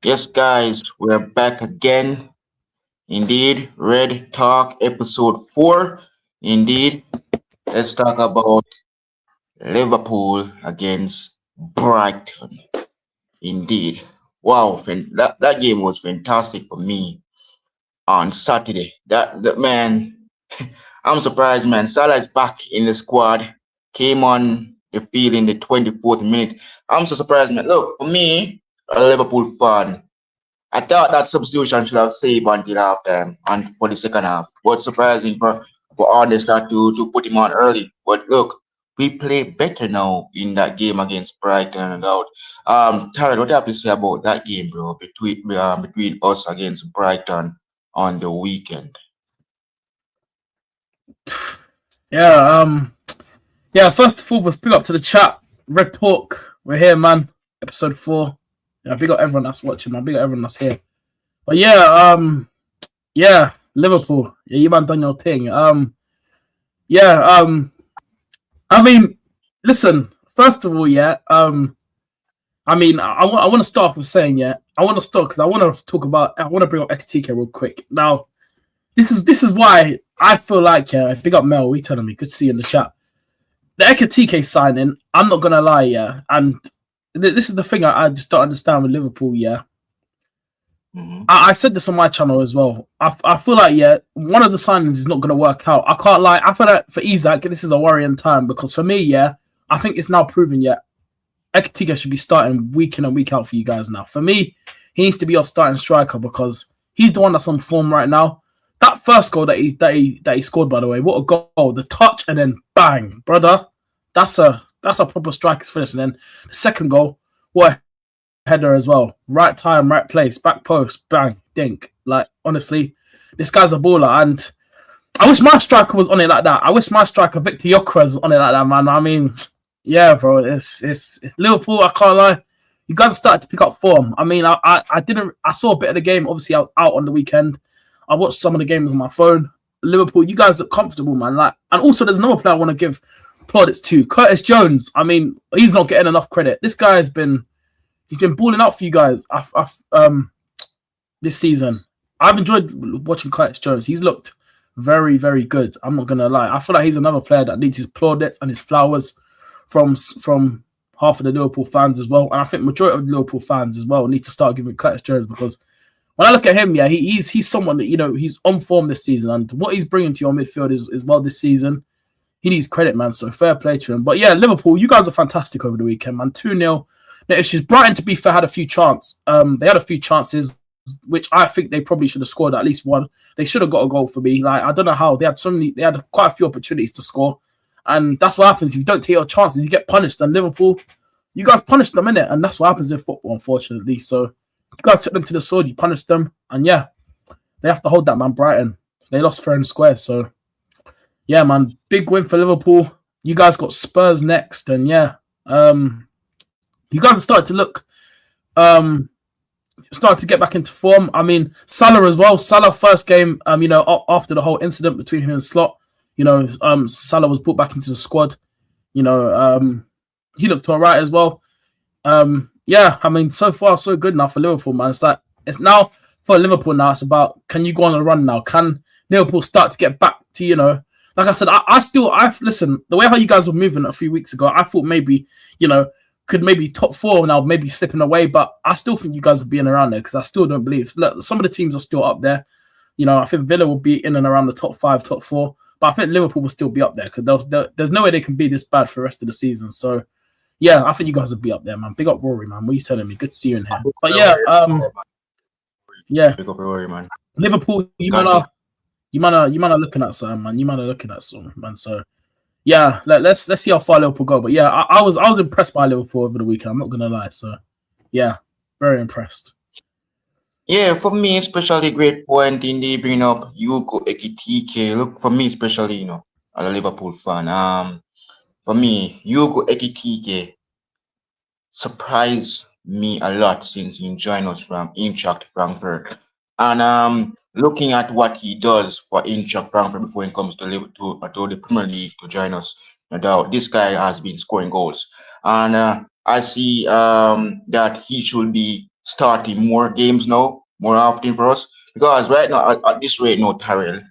Yes, guys, we're back again. Indeed, Red Talk episode 4. Indeed, let's talk about Liverpool against Brighton. Indeed. Wow, that game was fantastic for me on Saturday. That man, I'm surprised, man. Salah is back in the squad, came on the field in the 24th minute. I'm so surprised, man. Look, for me, a Liverpool fan, I thought that substitution should have saved until halftime and for the second half. But surprising for Arne start to put him on early. But look, we play better now in that game against Brighton and out. Tarek, what do you have to say about that game, bro? Between us against Brighton on the weekend. Yeah, first of all, was big up to the chat. Red Talk, we're here, man. Episode 4. Yeah, big up everyone that's watching, man. Big up everyone that's here. But yeah, Liverpool. Yeah, you man done your thing. Yeah, I mean, listen, first of all, yeah, I mean, I want to start off with saying, yeah, I want to start because I want to bring up Ekatike real quick. Now, this is why I feel like, yeah, big up Mel, we telling me, good to see you in the chat. The Ekatike signing, I'm not gonna lie, yeah, and this is the thing I just don't understand with Liverpool, yeah. I said this on my channel as well. I feel like, yeah, one of the signings is not going to work out. I can't lie. I feel like for Isaac, this is a worrying time because for me, yeah, I think it's now proven, yeah, Ekatike should be starting week in and week out for you guys now. For me, he needs to be our starting striker because he's the one that's on form right now. That first goal that he scored, by the way, what a goal! The touch and then bang, brother. That's a proper striker's finish. And then the second goal, what a header as well. Right time, right place, back post, bang, dink. Like honestly, this guy's a baller, and I wish my striker was on it like that. I wish my striker Victor Gyökeres was on it like that, man. I mean, yeah, bro, it's Liverpool. I can't lie. You guys are starting to pick up form. I mean, I saw a bit of the game. Obviously, out on the weekend. I watched some of the games on my phone. Liverpool, you guys look comfortable, man. Like, and also there's another player I want to give plaudits to, Curtis Jones. I mean, he's not getting enough credit. This guy he's been balling out for you guys. This season, I've enjoyed watching Curtis Jones. He's looked very, very good. I'm not gonna lie. I feel like he's another player that needs his plaudits and his flowers from half of the Liverpool fans as well. And I think majority of the Liverpool fans as well need to start giving Curtis Jones because when I look at him, yeah, he's someone that, you know, he's on form this season, and what he's bringing to your midfield is well this season. He needs credit, man. So fair play to him. But yeah, Liverpool, you guys are fantastic over the weekend, man. 2-0. No issues. Brighton, to be fair, had a few chances. They had a few chances, which I think they probably should have scored at least one. They should have got a goal for me. Like, I don't know how. They had quite a few opportunities to score. And that's what happens if you don't take your chances, you get punished. And Liverpool, you guys punished them, innit? And that's what happens in football, unfortunately. So you guys took them to the sword, you punished them, and yeah, they have to hold that, man. Brighton, they lost fair and square, so yeah, man, big win for Liverpool. You guys got Spurs next, and yeah, you guys have started to look, started to get back into form. I mean, Salah as well. Salah first game, you know, after the whole incident between him and Slot, you know, Salah was brought back into the squad. You know, he looked all right as well. Yeah, I mean, so far so good now for Liverpool, man. It's like it's now for Liverpool now. It's about, can you go on a run now? Can Liverpool start to get back to, you know, like I said, I listen, the way how you guys were moving a few weeks ago, I thought maybe, you know, could maybe top 4 now, maybe slipping away, but I still think you guys are being around there because I still don't believe. Look, some of the teams are still up there. You know, I think Villa will be in and around the top 5, top 4, but I think Liverpool will still be up there because there's no way they can be this bad for the rest of the season. So yeah, I think you guys will be up there, man. Big up Rory, man. What are you telling me? Good to see you in here. But yeah, yeah. Big up Rory, man. Liverpool, you man are looking at something, man. You man are looking at something, man. So yeah, let's see how far Liverpool go. But yeah, I was impressed by Liverpool over the weekend. I'm not gonna lie. So yeah, very impressed. Yeah, for me, especially great point in the bringing up Hugo Ekitike. Look, for me, especially, you know, as a Liverpool fan, for me, Hugo Ekitike surprised me a lot since he joined us from Eintracht Frankfurt. And looking at what he does for Eintracht Frankfurt before he comes to the Premier League to join us, no doubt this guy has been scoring goals, and I see that he should be starting more games now, more often for us. Because right now, at this rate, no Tyrell,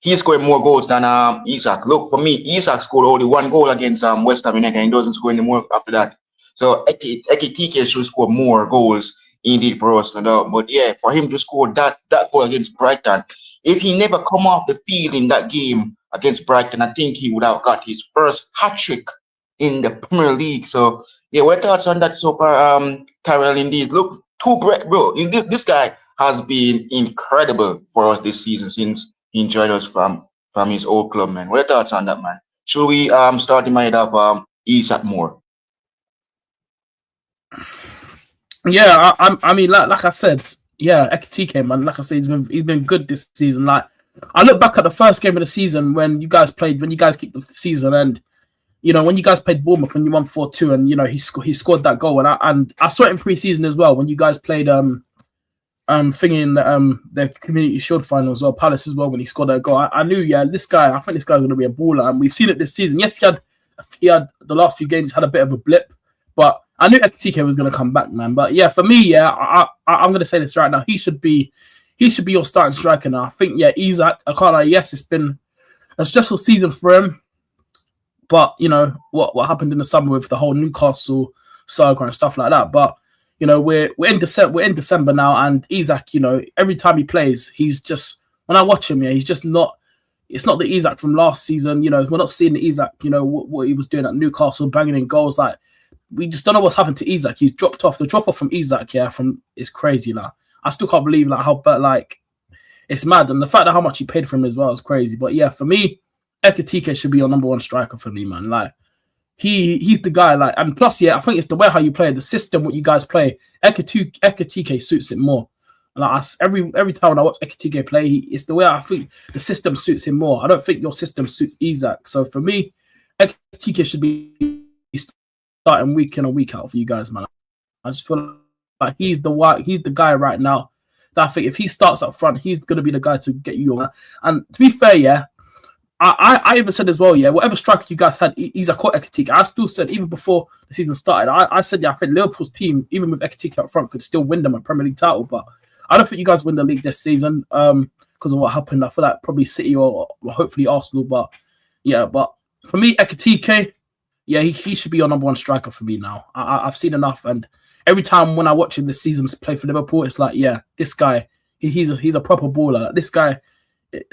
he scored more goals than Isak. Look, for me, Isak scored only one goal against West Ham United and he doesn't score anymore after that. So Ekitike should score more goals indeed for us, no doubt. But yeah, for him to score that goal against Brighton, if he never come off the field in that game against Brighton, I think he would have got his first hat trick in the Premier League. So yeah, what thoughts on that so far, Tyrell? Indeed, look, bro. This guy has been incredible for us this season since he joined us from his old club, man. What are your thoughts on that, man? Should we start in mind of Isak more? Yeah, I mean, like I said, yeah, Ekitike, man. Like I said, he's been good this season. Like, I look back at the first game of the season when you guys kicked off the season, and when you guys played Bournemouth when you won 4-2, and he scored that goal, and I saw it in pre-season as well when you guys played thinking the Community Shield final as well, Palace as well, when he scored that goal. I knew, I think this guy's going to be a baller, and we've seen it this season. Yes, he had the last few games had a bit of a blip, but I knew Ekitike was going to come back, man. But yeah, for me, I'm going to say this right now. He should be your starting striker now. I think, Isak, I can't lie, yes, it's been a stressful season for him, but what happened in the summer with the whole Newcastle saga and stuff like that. But we're in December now, and Isak, every time he plays, he's just, when I watch him, he's just not. It's not the Isak from last season. We're not seeing the Isak, what he was doing at Newcastle, banging in goals. Like, we just don't know what's happened to Isak. He's dropped off. The drop off from Isak, is crazy. Like, I still can't believe it's mad, and the fact that how much he paid for him as well is crazy. But yeah, for me, Ekitike should be your number one striker for me, man. Like, he's the guy. Like, and plus, I think it's the way how you play, the system, what you guys play. Ekitike suits it more. Like, every time when I watch Ekitike play, it's the way I think the system suits him more. I don't think your system suits Isak. So for me, Ekitike should be starting week in and week out for you guys, man. I just feel like he's the guy right now that I think if he starts up front, he's gonna be the guy to get you on. And to be fair, I even said as well, whatever striker you guys had, Isak or Ekitike, I still said even before the season started, I said I think Liverpool's team, even with Ekitike up front, could still win them a Premier League title, but I don't think you guys win the league this season because of what happened. I feel like probably City or hopefully Arsenal. But for me, Ekitike, he should be your number one striker for me now. I've seen enough, and every time when I watch him this season play for Liverpool, it's like, this guy, he's a proper baller. Like, this guy,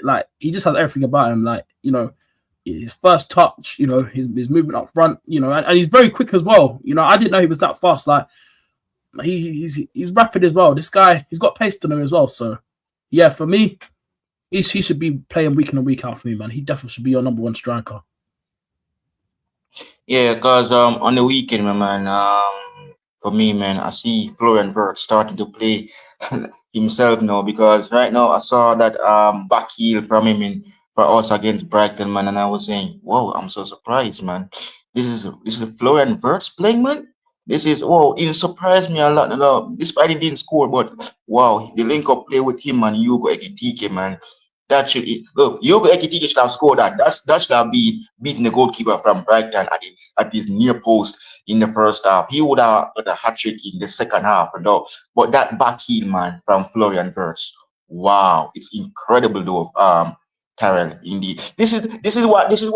like, he just has everything about him. Like, his first touch, his movement up front, and he's very quick as well. I didn't know he was that fast. Like, he's rapid as well. This guy, he's got pace to him as well. So, for me, he should be playing week in and week out for me, man. He definitely should be your number one striker. Yeah, because on the weekend, my man, for me, man, I see Florian Wirtz starting to play himself now, because right now I saw that back heel from him for us against Brighton, man, and I was saying, whoa, I'm so surprised, man. This is Florian Wirtz playing, man. It surprised me a lot. Despite he didn't score, but wow, the link up play with him and Hugo Ekitike, man. That should look. Hugo Ekitike should have scored that. That should have been beating the goalkeeper from Brighton at his near post in the first half. He would have got a hat trick in the second half, though. But that back heel, man, from Florian Wirtz, wow, it's incredible, though. Tyrell, indeed. This is what this is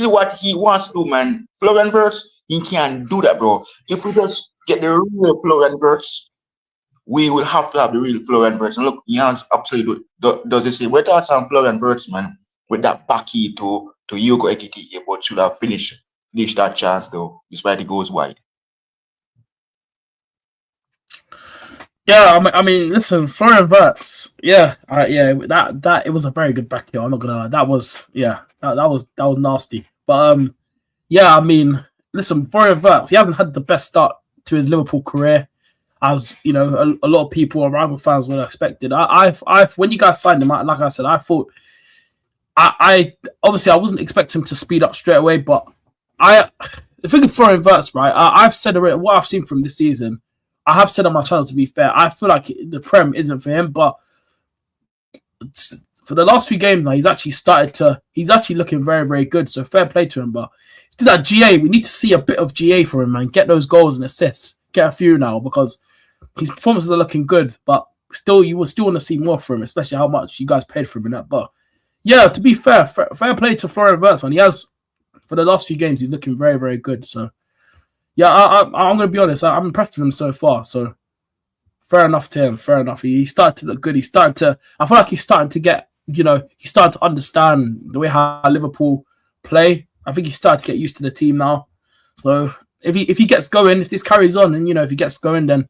what he wants to do, man. Florian Wirtz, he can't do that, bro. If we just get the real Florian Wirtz, we will have to have the real Florian Wirtz. And look, he has absolutely does the same. We're talking on Florian Wirtz, man, with that back heel to Hugo Ekitike, but should have finished that chance though, despite it goes wide. Yeah, I mean, listen, Florian Wirtz, that it was a very good back heel. I'm not gonna lie, that was nasty. But I mean, listen, Florian Wirtz, he hasn't had the best start to his Liverpool career, as a lot of people, rival fans, would have expected. I when you guys signed him, like I said, I thought, I obviously I wasn't expecting him to speed up straight away, but the thing with Florian Wirtz, right? I've said already what I've seen from this season. I have said on my channel, to be fair, I feel like the Prem isn't for him, but for the last few games now, he's actually looking very, very good. So fair play to him. But to that GA, we need to see a bit of GA for him, man. Get those goals and assists. Get a few now, because his performances are looking good, but still, you will still want to see more from him, especially how much you guys paid for him in that. But yeah, to be fair play to Florian Wirtz, man. He has, for the last few games, he's looking very, very good. So yeah, I'm going to be honest. I'm impressed with him so far. So fair enough to him. Fair enough. He started to look good. I feel like he's starting to get, he's starting to understand the way how Liverpool play. I think he's starting to get used to the team now. So if he gets going, if this carries on, and if he gets going, then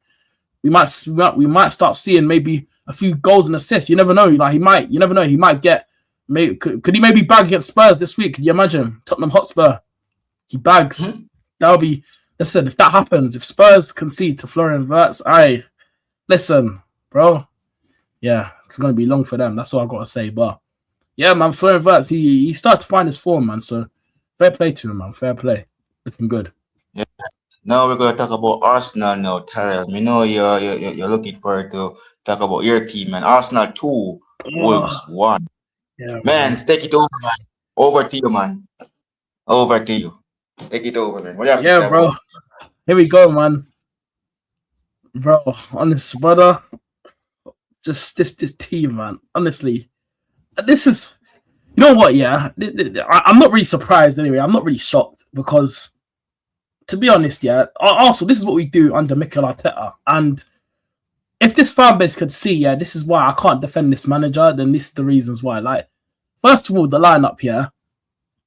we might start seeing maybe a few goals and assists. You never know. You never know. He might get. Could he maybe bag against Spurs this week? Could you imagine Tottenham Hotspur? He bags. Mm-hmm. That'll be. Listen, if that happens, if Spurs concede to Florian Wirtz, listen, bro. Yeah, it's gonna be long for them. That's all I've got to say. But yeah, man, Florian Wirtz, he started to find his form, man. So fair play to him, man. Fair play. Looking good. Yeah. Now we're gonna talk about Arsenal now, Tyrell. We know you're looking forward to talk about your team, man. Arsenal 2, Wolves 1. Yeah, man, take it over, man. Over to you, man. Over to you. Take it over, man. What do you have to say, bro. Here we go, man. Bro, honest, brother. Just this team, man. Honestly, this is. You know what? Yeah, I'm not really surprised. Anyway, I'm not really shocked because, to be honest, yeah. Also, this is what we do under Mikel Arteta, and if this fan base could see, yeah, this is why I can't defend this manager. Then this is the reasons why. Like, first of all, the lineup here.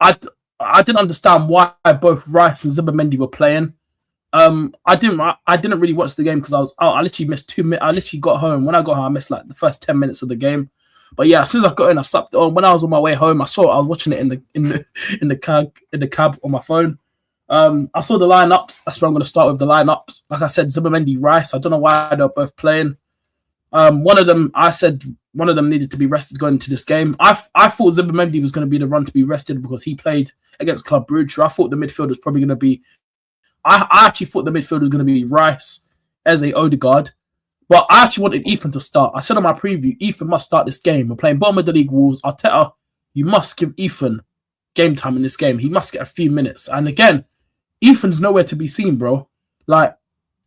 I didn't understand why both Rice and Zubimendi were playing. I didn't really watch the game because I was out. I literally missed 2 minutes. I literally got home. When I got home, I missed like the first 10 minutes of the game. But yeah, as soon as I got in, I slapped it on. When I was on my way home, I was watching it in the cab on my phone. I saw the lineups. That's where I'm going to start with the lineups. Like I said, Zubimendi, Rice. I don't know why they're both playing. One of them needed to be rested going into this game. I thought Zubimendi was going to be the one to be rested because he played against Club Brugge. I thought the midfield was probably going to be. I actually thought the midfield was going to be Rice, Eze, Odegaard. But I actually wanted Ethan to start. I said on my preview, Ethan must start this game. We're playing bottom of the league Wolves. Arteta, you must give Ethan game time in this game. He must get a few minutes. And again, Ethan's nowhere to be seen, bro. Like,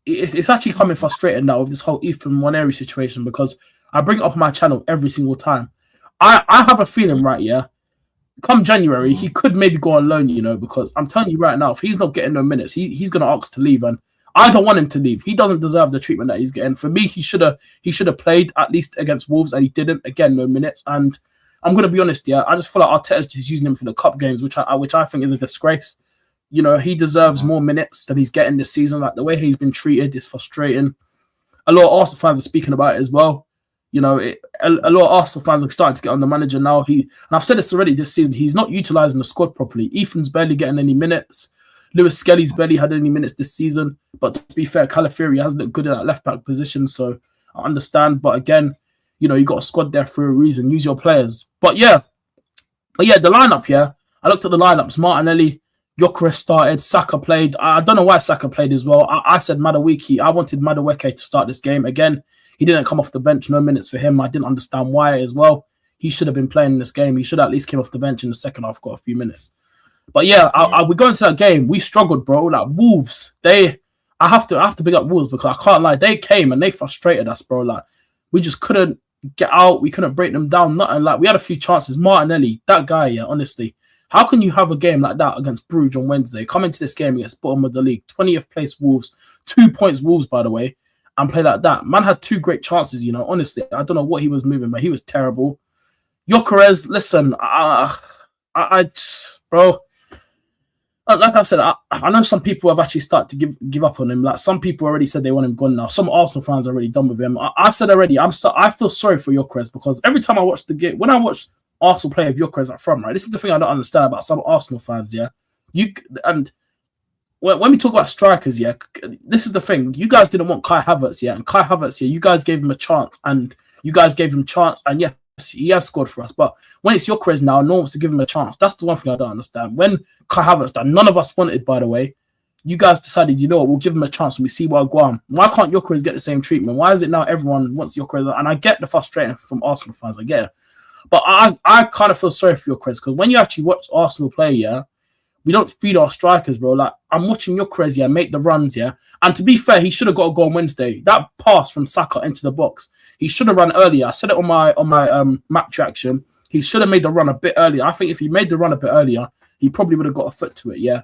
it's actually coming frustrating now with this whole Ethan Nwaneri situation because I bring it up on my channel every single time. I have a feeling, right, yeah, come January, he could maybe go on loan, because I'm telling you right now, if he's not getting no minutes, he's going to ask to leave. And I don't want him to leave. He doesn't deserve the treatment that he's getting. For me, he should have played at least against Wolves, and he didn't. Again, no minutes. And I'm going to be honest, yeah, I just feel like Arteta's just using him for the cup games, which I think is a disgrace. He deserves more minutes than he's getting this season. Like, the way he's been treated is frustrating. A lot of Arsenal fans are speaking about it as well. A lot of Arsenal fans are starting to get on the manager now. And I've said this already this season, he's not utilising the squad properly. Ethan's barely getting any minutes. Lewis Skelly's barely had any minutes this season. But to be fair, Calafiori hasn't looked good in that left-back position, so I understand. But again, you got a squad there for a reason. Use your players. But yeah, the lineup here, I looked at the lineups. Martinelli, Gyökeres started, Saka played. I don't know why Saka played as well. I said Madueke. I wanted Madueke to start this game. Again, he didn't come off the bench. No minutes for him. I didn't understand why as well. He should have been playing in this game. He should have at least came off the bench in the second half, got a few minutes. But yeah, we go into that game. We struggled, bro. Like, Wolves, I have to big up Wolves because I can't lie. They came and they frustrated us, bro. Like, we just couldn't get out. We couldn't break them down. Nothing. Like, we had a few chances. Martinelli, that guy, yeah, honestly. How can you have a game like that against Bruges on Wednesday? Come into this game against bottom of the league, 20th place Wolves, 2 points Wolves, by the way, and play like that. Man had 2 great chances, honestly. I don't know what he was moving, but he was terrible. Gyökeres, listen, bro, like I said, I know some people have actually started to give up on him. Like, some people already said they want him gone now. Some Arsenal fans are already done with him. I've said already, I feel sorry for Gyökeres because every time I watch the game, when I watch Arsenal play with Gyökeres up front, right? This is the thing I don't understand about some Arsenal fans, yeah. When we talk about strikers, yeah, this is the thing. You guys didn't want Kai Havertz, yeah, and Kai Havertz, yeah, you guys gave him a chance, and yes, he has scored for us. But when it's Gyökeres now, no one wants to give him a chance. That's the one thing I don't understand. When Kai Havertz, that none of us wanted, by the way, you guys decided, we'll give him a chance and we see what go on. Why can't Gyökeres get the same treatment? Why is it now everyone wants Gyökeres? And I get the frustration from Arsenal fans, I get it. But I kind of feel sorry for Gyökeres because when you actually watch Arsenal play, yeah, we don't feed our strikers, bro. Like, I'm watching Gyökeres, yeah, make the runs, yeah. And to be fair, he should have got a goal on Wednesday. That pass from Saka into the box, he should have run earlier. I said it on my match reaction. He should have made the run a bit earlier. I think if he made the run a bit earlier, he probably would have got a foot to it, yeah.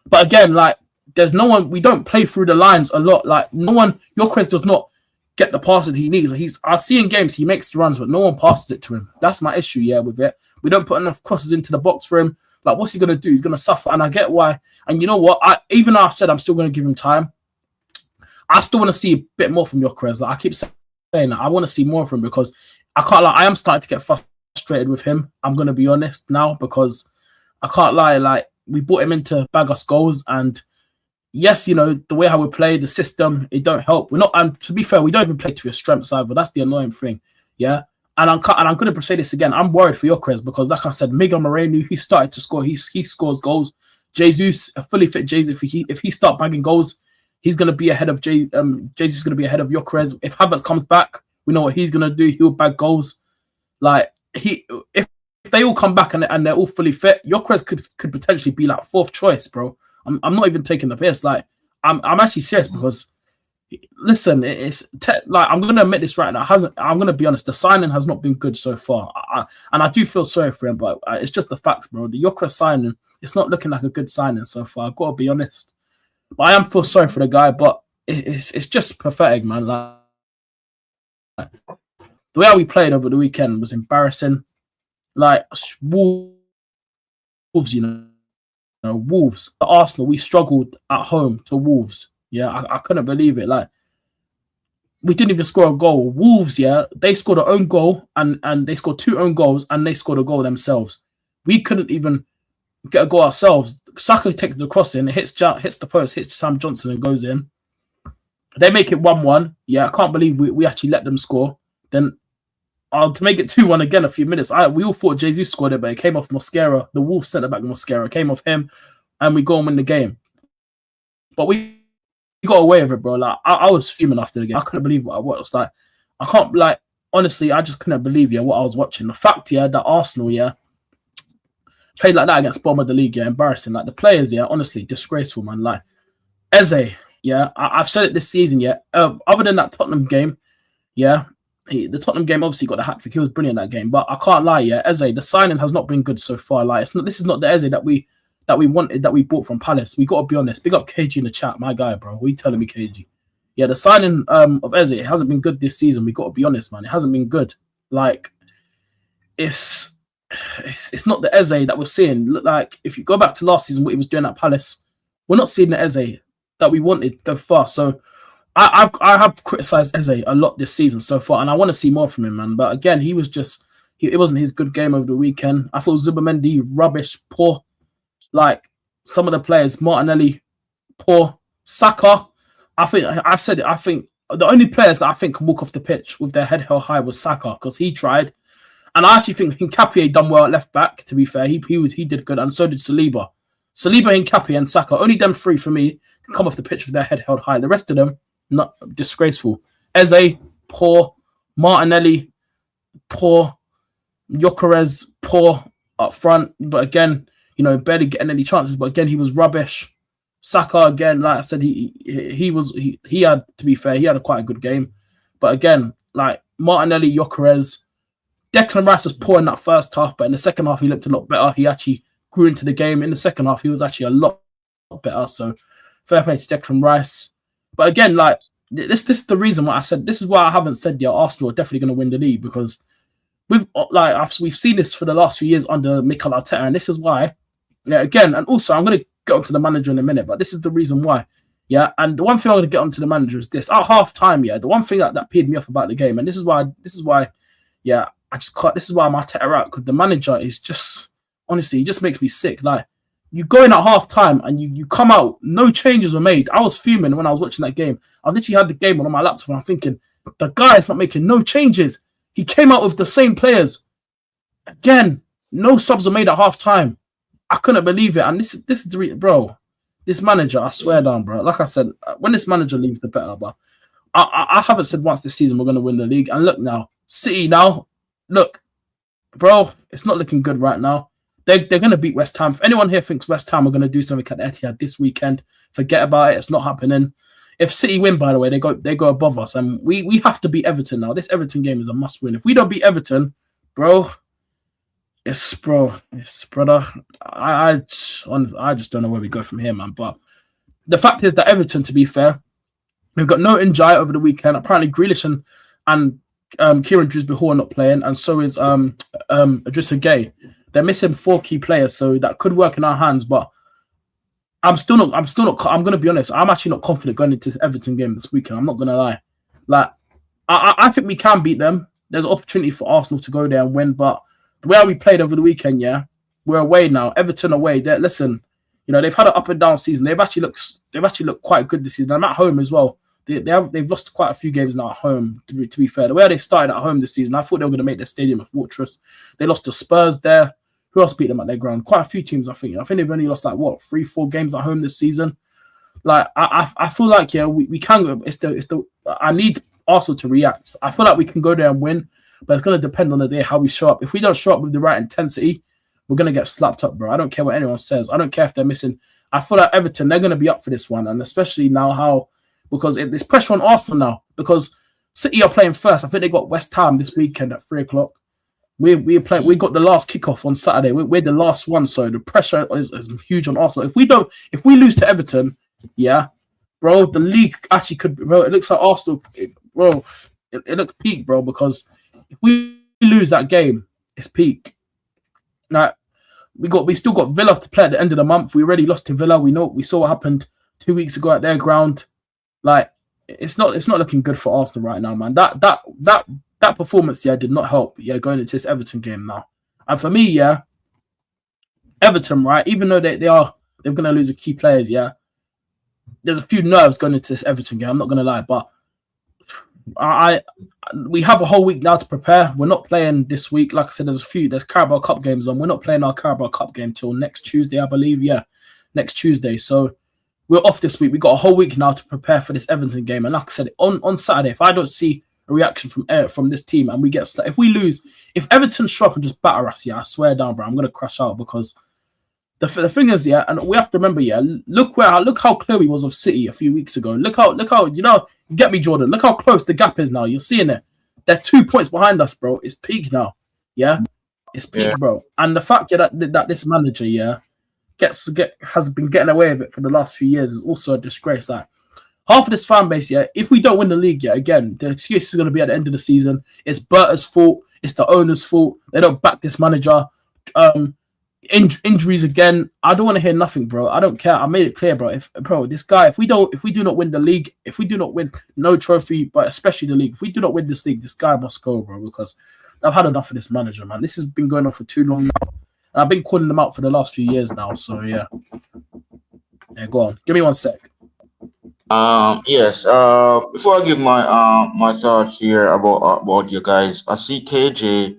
But again, like, there's no one. We don't play through the lines a lot. Like, no one. Gyökeres does not get the passes he needs. I see in games he makes the runs, but no one passes it to him. That's my issue, yeah, with it. We don't put enough crosses into the box for him. Like, what's he gonna do? He's gonna suffer, and I get why. And you know what? Even though I said I'm still gonna give him time, I still want to see a bit more from Gyökeres. Like, I keep saying that I want to see more from him because I can't lie. I am starting to get frustrated with him. I'm gonna be honest now because I can't lie. Like, we brought him in to bag us goals, and yes, you know, the way how we play, the system, it don't help. We're not, and to be fair, we don't even play to your strengths either. That's the annoying thing, yeah. And I'm going to say this again. I'm worried for Gyökeres because, like I said, Miguel Moreno, he started to score. He scores goals. Jesus, a fully fit Jesus, if he start bagging goals, he's going to be ahead of Jesus. Is going to be ahead of Gyökeres. If Havertz comes back, we know what he's going to do. He'll bag goals. Like, if they all come back and they're all fully fit, Gyökeres could potentially be like fourth choice, bro. I'm not even taking the piss. Like, I'm actually serious because, listen, like, I'm gonna admit this right now. I'm gonna be honest. The signing has not been good so far, and I do feel sorry for him. But it's just the facts, bro. The Gyökeres signing, it's not looking like a good signing so far. I've got to be honest. But I am feel sorry for the guy. But it's just pathetic, man. Like, the way we played over the weekend was embarrassing. Like, Wolves, you know. Wolves, the Arsenal, we struggled at home to Wolves. Yeah, I couldn't believe it. Like, we didn't even score a goal. Wolves, yeah, they scored their own goal and they scored 2 own goals and they scored a goal themselves. We couldn't even get a goal ourselves. Saka takes the cross in, it hits the post, hits Sam Johnson and goes in. They make it 1-1. Yeah, I can't believe we actually let them score. Then to make it 2-1 again a few minutes. We all thought Jesus scored it, but it came off Mosquera. The Wolves centre-back Mosquera came off him, and we go and win the game. But we got away with it, bro. Like, I was fuming after the game. I couldn't believe what I watched. Like, I can't, like, honestly, I just couldn't believe, yeah, what I was watching. The fact, yeah, that Arsenal, yeah, played like that against bottom of the league, yeah, embarrassing. Like, the players, yeah, honestly, disgraceful, man. Like, Eze, yeah, I've said it this season, yeah. Other than that Tottenham game, yeah, the Tottenham game obviously got the hat trick. He was brilliant that game, but I can't lie, yeah, Eze, the signing has not been good so far. Like, this is not the Eze that we wanted, that we bought from Palace. We got to be honest. Big up KG in the chat, my guy, bro. What are you telling me, KG? Yeah, the signing of Eze, it hasn't been good this season. We got to be honest, man. It hasn't been good. Like, it's not the Eze that we're seeing. Look, like, if you go back to last season, what he was doing at Palace, we're not seeing the Eze that we wanted so far. So I have criticised Eze a lot this season so far, and I want to see more from him, man. But again, it wasn't his good game over the weekend. I thought Zubamendi, rubbish, poor. Like, some of the players, Martinelli, poor. Saka, I think the only players that I think can walk off the pitch with their head held high was Saka, because he tried. And I actually think Hincapié done well at left back, to be fair. He did good, and so did Saliba. Saliba, Hincapié, and Saka, only them 3 for me can come off the pitch with their head held high. The rest of them, not disgraceful. Eze, poor. Martinelli, poor. Gyökeres, poor up front. But again, you know, barely getting any chances. But again, he was rubbish. Saka, again, like I said, he had, to be fair, he had quite a good game. But again, like, Martinelli, Gyökeres, Declan Rice was poor in that first half, but in the second half, he looked a lot better. He actually grew into the game. In the second half, he was actually a lot better. So, fair play to Declan Rice. But again, like, this is the reason why I said, this is why I haven't said, yeah, Arsenal are definitely going to win the league, because we've seen this for the last few years under Mikel Arteta, and this is why, yeah, again, and also I'm going to get onto the manager in a minute, but this is the reason why, yeah. And the one thing I'm going to get onto the manager is this: at half time, yeah, the one thing that peed me off about the game, and this is why, yeah, I just can't. This is why I'm Arteta out, because the manager is just, honestly, he just makes me sick. Like, you go in at half time and you come out, no changes were made. I was fuming when I was watching that game. I literally had the game on my laptop and I'm thinking, the guy is not making no changes. He came out with the same players. Again, no subs were made at half time. I couldn't believe it. And this is the reason, bro. This manager, I swear down, bro. Like I said, when this manager leaves, the better. But I haven't said once this season we're going to win the league. And look now, City now, look, bro, it's not looking good right now. they're going to beat West Ham. If anyone here thinks West Ham are going to do something at Etihad this weekend, forget about it. It's not happening. If City win, by the way, they go above us, and we have to beat Everton now. This Everton game is a must win. If we don't beat Everton, bro, it's brother. I just don't know where we go from here, man. But the fact is that Everton, to be fair, we've got no Njai over the weekend. Apparently, Grealish and Kieran Dewsbury-Hall are not playing, and so is Idrissa Gueye. They're missing 4 key players, so that could work in our hands. But I'm going to be honest. I'm actually not confident going into this Everton game this weekend. I'm not going to lie. Like, I think we can beat them. There's an opportunity for Arsenal to go there and win, but the way we played over the weekend, yeah, we're away now. Everton away. Listen, they've had an up and down season. They've actually looked quite good this season. I'm at home as well. They've lost quite a few games now at home. To be fair, the way they started at home this season, I thought they were going to make their stadium a fortress. They lost to Spurs there. Who else beat them at their ground? Quite a few teams, I think. I think they've only lost 3-4 games at home this season. Like I feel like we can go. I need Arsenal to react. I feel like we can go there and win, but it's going to depend on the day how we show up. If we don't show up with the right intensity, we're going to get slapped up, bro. I don't care what anyone says. I don't care if they're missing. I feel like Everton, they're going to be up for this one, and especially now because there's pressure on Arsenal now because City are playing first. I think they got West Ham this weekend at 3:00. We got the last kickoff on Saturday. We're the last one, so the pressure is huge on Arsenal. If we lose to Everton, yeah, bro, the league actually could, bro. It looks like Arsenal, bro. It looks peak, bro, because if we lose that game, it's peak. Like we still got Villa to play at the end of the month. We already lost to Villa. We saw what happened 2 weeks ago at their ground. Like it's not looking good for Arsenal right now, man. That performance, did not help. Going into this Everton game now, and for me, Everton, right? Even though they're going to lose a key players, there's a few nerves going into this Everton game. I'm not going to lie, but we have a whole week now to prepare. We're not playing this week. Like I said, there's Carabao Cup games on. We're not playing our Carabao Cup game till next Tuesday, I believe. Yeah, next Tuesday. So we're off this week. We got a whole week now to prepare for this Everton game. And like I said, on Saturday, if I don't see a reaction from this team and we get, if we lose, if Everton show up and just batter us, I swear down, bro, I'm gonna crash out because the thing is, and we have to remember, look how clear he was of City a few weeks ago. Look how get me, Jordan. Look how close the gap is now. You're seeing it. They're 2 points behind us, bro. It's peak now. It's peak, bro. And the fact that this manager, has been getting away with it for the last few years is also a disgrace. Like half of this fan base, if we don't win the league, again, the excuse is going to be at the end of the season. It's Berta's fault. It's the owner's fault. They don't back this manager. Injuries again. I don't want to hear nothing, bro. I don't care. I made it clear, bro. This guy, if we do not win the league, if we do not win no trophy, but especially the league, if we do not win this league, this guy must go, bro. Because I've had enough of this manager, man. This has been going on for too long now. And I've been calling them out for the last few years now. So go on. Give me 1 sec. Yes. Before I give my thoughts here about you guys, I see KJ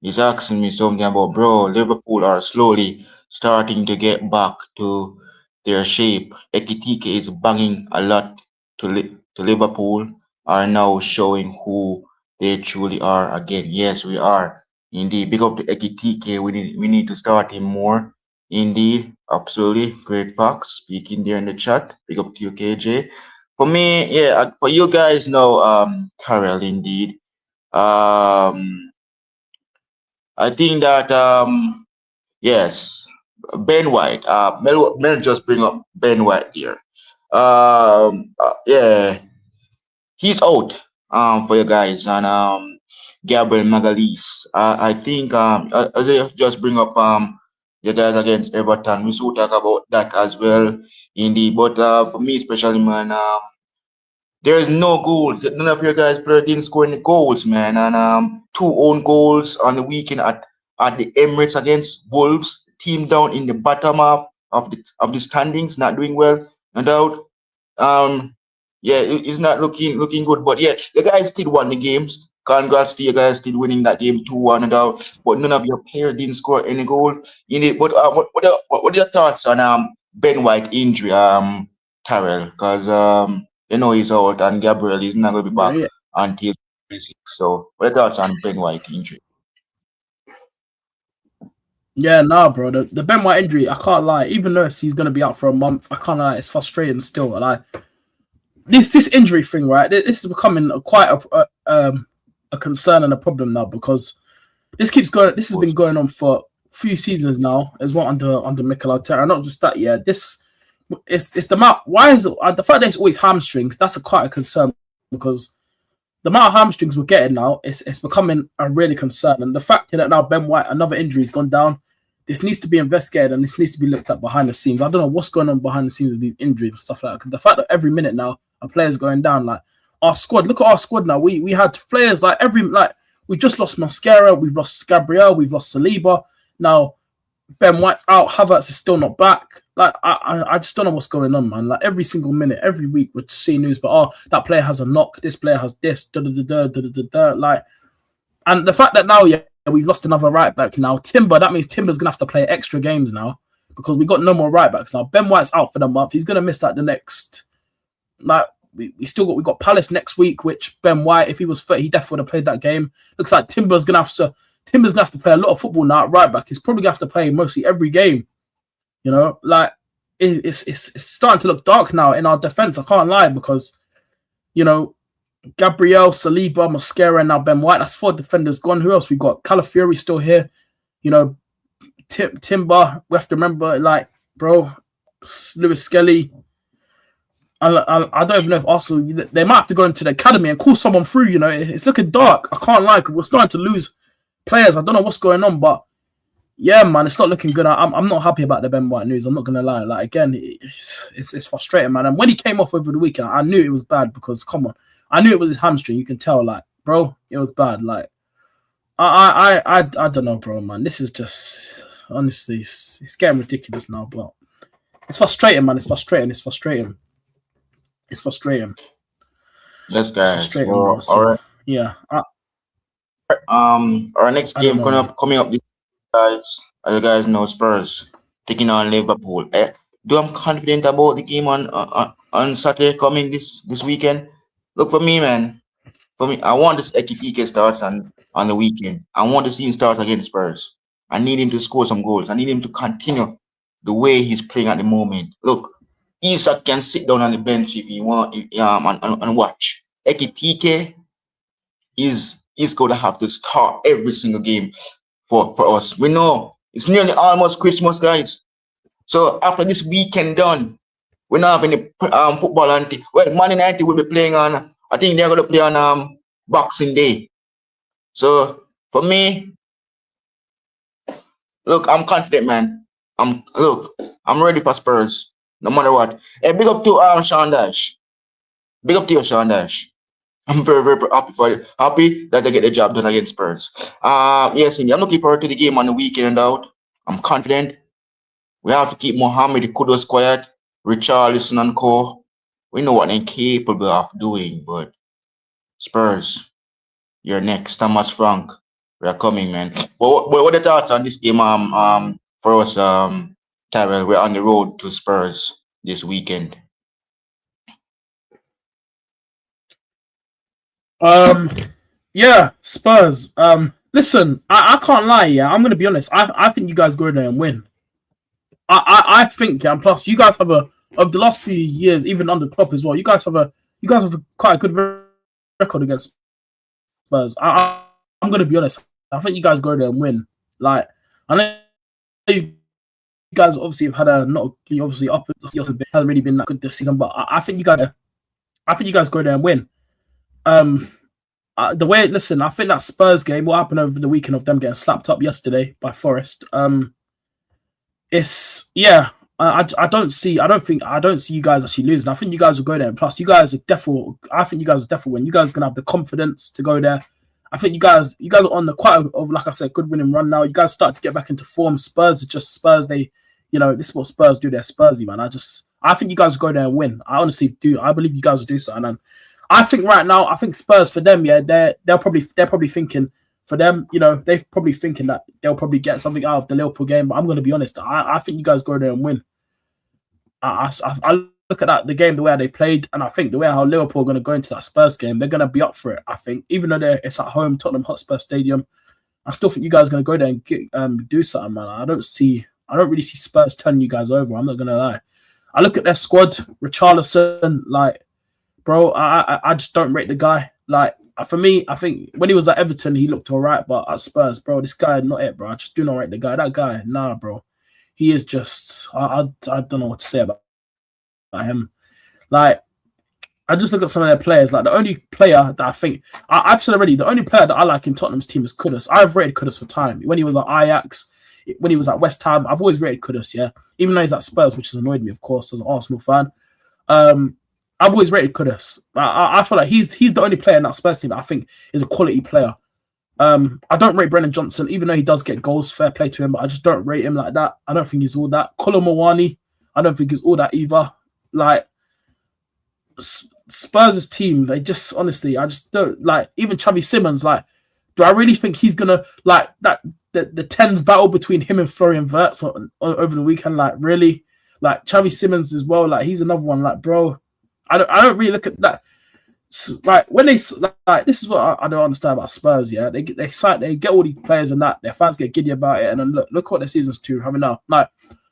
is asking me something about, bro, Liverpool are slowly starting to get back to their shape. Ekitike is banging a lot to Liverpool, are now showing who they truly are again. Yes, we are. Indeed. Big up to Ekitike. We need to start him more. Indeed. Absolutely. Great facts. Speaking there in the chat. Big up to you, KJ. For me, for you guys now, Carol, indeed. I think that yes, Ben White. Mel just bring up Ben White here. He's out for you guys, and Gabriel Magalhaes. I think as I just bring up the guys against Everton, we should talk about that as well, indeed. But for me, especially, man, there is no goal. None of your guys didn't score any goals, man. And 2 own goals on the weekend at the Emirates against Wolves, team down in the bottom half of the standings, not doing well, no doubt. It's not looking good. But the guys still won the games. Congrats to you guys still winning that game 2-1, no doubt. But none of your players didn't score any goal in it. But what are your thoughts on Ben White injury, Tyrell? Because he's out, and Gabriel is not going to be back until 26. So, what are your thoughts on Ben White injury? Yeah, nah, bro. The Ben White injury, I can't lie. Even though he's gonna be out for a month, I can't lie. It's frustrating still. Like this injury thing, right? This is becoming quite a concern and a problem now because this keeps going. This has been going on for a few seasons now, as well under Mikel Arteta. Not just that, yeah. It's the amount. Why is it the fact that it's always hamstrings? That's quite a concern because the amount of hamstrings we're getting now, it's becoming a really concern. And the fact that now Ben White, another injury, has gone down, this needs to be investigated and this needs to be looked at behind the scenes. I don't know what's going on behind the scenes of these injuries and stuff like that. The fact that every minute now a player's going down, like our squad, look at our squad now. We had players we just lost Mascara, we've lost Gabriel, we've lost Saliba. Now Ben White's out, Havertz is still not back. Like I just don't know what's going on, man. Like every single minute, every week we're seeing news, but that player has a knock, this player has this, like, and the fact that now, yeah, we've lost another right back now. Timber, that means Timber's gonna have to play extra games now because we got no more right backs now. Ben White's out for the month. He's gonna miss the next. Like we got Palace next week, which Ben White, if he was fit, he definitely would have played that game. Looks like Timber's gonna have to play a lot of football now at right back. He's probably gonna have to play mostly every game. You know, like it's starting to look dark now in our defense. I can't lie because, you know, Gabriel, Saliba, Mascara, and now Ben White. That's 4 defenders gone. Who else we got? Calafiori still here. You know, Timber. We have to remember, like, bro, Lewis Skelly. I don't even know if Arsenal, they might have to go into the academy and call someone through. You know, it's looking dark. I can't lie because we're starting to lose players. I don't know what's going on, but yeah, man, it's not looking good. I'm not happy about the Ben White news. I'm not gonna lie. Like again, it's frustrating, man. And when he came off over the weekend, I knew it was bad because come on, I knew it was his hamstring. You can tell, like, bro, it was bad. Like, I don't know, bro, man. This is just honestly, it's getting ridiculous now. But it's frustrating, man. It's frustrating. It's frustrating. It's frustrating. Yes, It's guys. frustrating, So, bro. all So right. yeah, Our next I don't game know, man. coming up this, guys. As you guys know, Spurs taking on Liverpool. Do I'm confident about the game on Saturday coming this weekend? Look, for me, man. For me, I want this EP4 starts on the weekend. I want to see him start against Spurs. I need him to score some goals. I need him to continue the way he's playing at the moment. Look, Isak can sit down on the bench if he want, and watch. Ekitike is going to have to start every single game for us. We know it's nearly almost Christmas, guys. So after this weekend done, we're not having the football until, well, Man United will be playing on, I think they're going to play on Boxing Day. So for me, look, I'm confident, man. I'm ready for Spurs, no matter what. Hey, big up to Sean Dash. Big up to you, Sean Dash. I'm very, very happy for you. Happy that they get the job done against Spurs. Yes, Indy, I'm looking forward to the game on the weekend out. I'm confident. We have to keep Mohamed Kudus quiet, Richarlison and co. We know what they're capable of doing, but Spurs, you're next. Thomas Frank, we are coming, man. What are the thoughts on this game? For us, Tyrell, we're on the road to Spurs this weekend. Yeah, Spurs. Listen, I can't lie. Yeah, I'm gonna be honest. I think you guys go there and win. I think, yeah, and plus you guys have of the last few years, even under Klopp as well. You guys have quite a good record against Spurs. I'm gonna be honest. I think you guys go there and win. Like, I know you guys obviously have had a not obviously up hasn't really been that good this season, but I think you guys go there and win. The way, listen, I think that Spurs game, what happened over the weekend of them getting slapped up yesterday by Forest. It's yeah. I don't see you guys actually losing. I think you guys will go there. And plus, you guys are definitely. I think you guys will definitely win. You guys are gonna have the confidence to go there. I think you guys are on the quite of, like I said, good winning run now. You guys start to get back into form. Spurs are just Spurs. They, this is what Spurs do. They're Spursy, man. I think you guys will go there and win. I honestly do. I believe you guys will do so. And I think right now, I think Spurs for them, yeah, they're probably thinking. For them, they're probably thinking that they'll probably get something out of the Liverpool game. But I'm going to be honest. I think you guys go there and win. I look at the game, the way they played, and I think the way how Liverpool are going to go into that Spurs game, they're going to be up for it. I think, even though it's at home, Tottenham Hotspur Stadium, I still think you guys are gonna go there and do something, man. I don't really see Spurs turning you guys over. I'm not gonna lie. I look at their squad, Richarlison, like, bro, I just don't rate the guy. Like, for me, I think when he was at Everton, he looked all right, but at Spurs, bro, this guy not it, bro. I just do not rate the guy. That guy, nah, bro. He is just, I don't know what to say about him. Like, I just look at some of their players. Like, the only player that I think, I've said already, the only player that I like in Tottenham's team is Kudus. I've rated Kudus for time. When he was at Ajax, when he was at West Ham, I've always rated Kudus, yeah. Even though he's at Spurs, which has annoyed me, of course, as an Arsenal fan. I've always rated Kudus. I feel like he's the only player in that Spurs team that I think is a quality player. I don't rate Brennan Johnson, even though he does get goals, fair play to him, but I just don't rate him like that. I don't think he's all that. Colomawani, I don't think he's all that either. Like, Spurs' team, they just, honestly, I just don't, like, even Xavi Simons, like, do I really think he's gonna, like, that the tens battle between him and Florian Wirtz over the weekend, like, really? Like, Xavi Simons as well, like, he's another one, like, bro, I don't really look at that. Like, when they, like, this is what I don't understand about Spurs, yeah? They get all these players and that, their fans get giddy about it, and then look what their season's to having now. Like,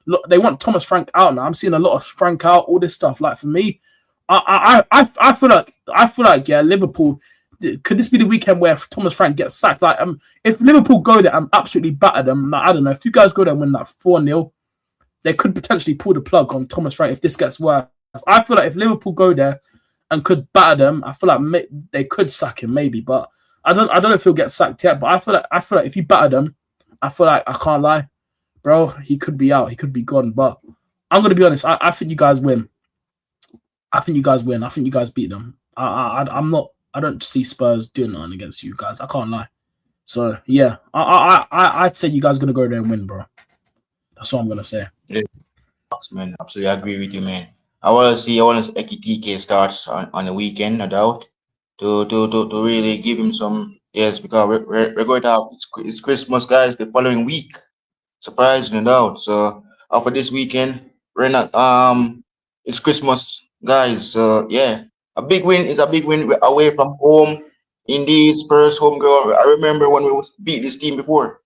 look, they want Thomas Frank out now. I'm seeing a lot of Frank out, all this stuff. Like, for me, I feel like yeah, Liverpool, could this be the weekend where Thomas Frank gets sacked? Like, if Liverpool go there and absolutely batter them, like, I don't know, if you guys go there and win that 4-0, they could potentially pull the plug on Thomas Frank if this gets worse. I feel like if Liverpool go there and could batter them, I feel like they could sack him maybe, but I don't know if he'll get sacked yet. But I feel like if you batter them, I feel like, I can't lie, bro, he could be out, he could be gone. But I'm gonna be honest, I think you guys win. I think you guys win. I think you guys beat them. I don't see Spurs doing nothing against you guys. I can't lie. So yeah, I'd say you guys are gonna go there and win, bro. That's what I'm gonna say. Yeah, man, absolutely agree with you, man. I want to see Ekitike starts on the weekend, no doubt, to really give him some, yes, because we're going to have it's Christmas, guys, the following week. Surprising, no doubt. So after this weekend, we're not it's Christmas, guys. So yeah, a big win is a big win away from home. Indeed, Spurs home ground. I remember when we beat this team before.